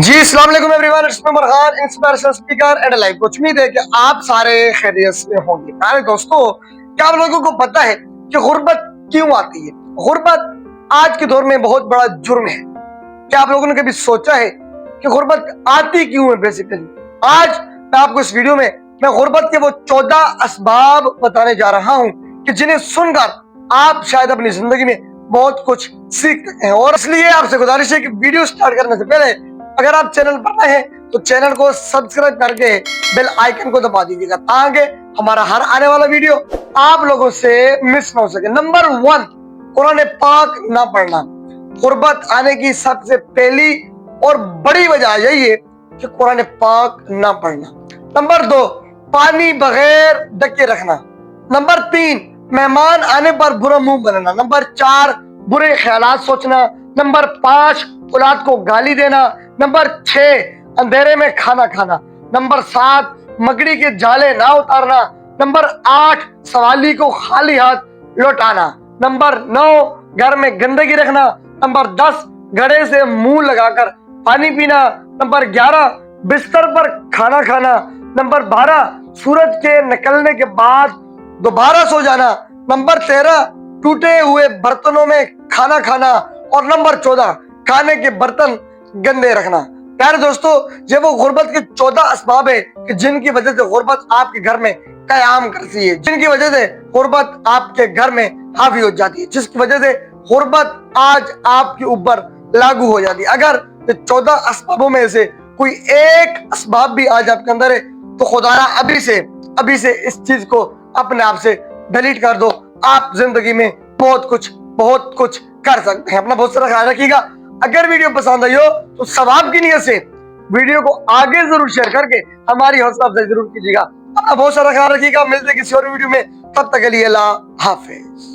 جی السلام علیکم everyone, it's میں Burhan inspiration speaker and life coach. امید ہے کہ آپ سارے خیریت سے ہوں گے۔ میرے دوستو، کیا آپ لوگوں کو پتا ہے کہ غربت کیوں آتی ہے؟ غربت آج کے دور میں بہت بڑا جرم ہے۔ کیا آپ لوگوں نے کبھی سوچا ہے کہ غربت آتی کیوں ہے؟ بیسیکلی آج میں آپ کو اس ویڈیو میں غربت کے وہ 14 اسباب بتانے جا رہا ہوں کہ جنہیں سن کر آپ شاید اپنی زندگی میں بہت کچھ سیکھ سکتے ہیں۔ اور اس لیے آپ سے گزارش ہے کہ ویڈیو سٹارٹ کرنے سے پہلے اگر آپ چینل پر نئے ہیں تو چینل کو سبسکرائب کر کے بیل آئیکن کو دبا دیجیے گا تاکہ ہمارا ہر آنے والا ویڈیو آپ لوگوں سے مس نہ ہو سکے۔ نمبر 1، قرآن پاک نہ پڑھنا۔ غربت آنے کی سب سے پہلی اور بڑی وجہ یہی ہے کہ قرآن پاک نہ پڑھنا۔ نمبر 2، پانی بغیر ڈکے رکھنا۔ نمبر 3، مہمان آنے پر برا منہ بنانا۔ نمبر 4، برے خیالات سوچنا۔ نمبر 5، اولاد کو گالی دینا۔ نمبر 6، اندھیرے میں کھانا کھانا۔ نمبر 7، مکڑی کے جالے نہ اتارنا۔ نمبر 8، سوالی کو خالی ہاتھ لوٹانا۔ نمبر 9، گھر میں گندگی رکھنا۔ نمبر 10، گھڑے سے منہ لگا کر پانی پینا۔ نمبر 11، بستر پر کھانا کھانا۔ نمبر 12، سورج کے نکلنے کے بعد دوبارہ سو جانا۔ نمبر 13، ٹوٹے ہوئے برتنوں میں کھانا کھانا۔ اور نمبر 14، کھانے کے برتن گندے رکھنا۔ پیارے دوستو، یہ وہ غربت کے 14 اسباب ہے کہ جن کی وجہ سے غربت آپ کے گھر میں قیام کرتی ہے، جن کی وجہ سے غربت آپ کے گھر میں حاوی ہو جاتی ہے، جس کی وجہ سے غربت آج آپ کے اوپر لاگو ہو جاتی ہے۔ اگر یہ 14 اسبابوں میں سے کوئی ایک اسباب بھی آج آپ کے اندر ہے تو خدایا ابھی سے اس چیز کو اپنے آپ سے ڈیلیٹ کر دو۔ آپ زندگی میں بہت کچھ کر سکتے ہیں۔ اپنا بہت سارا خیال رکھیے گا۔ اگر ویڈیو پسند آئی ہو تو ثواب کی نیت سے ویڈیو کو آگے ضرور شیئر کر کے ہماری حوصلہ افزائی ضرور کیجیے گا۔ اپنا بہت سارا خیال رکھیے گا۔ ملتے ہیں کسی اور ویڈیو میں، تب تک کے لیے اللہ حافظ۔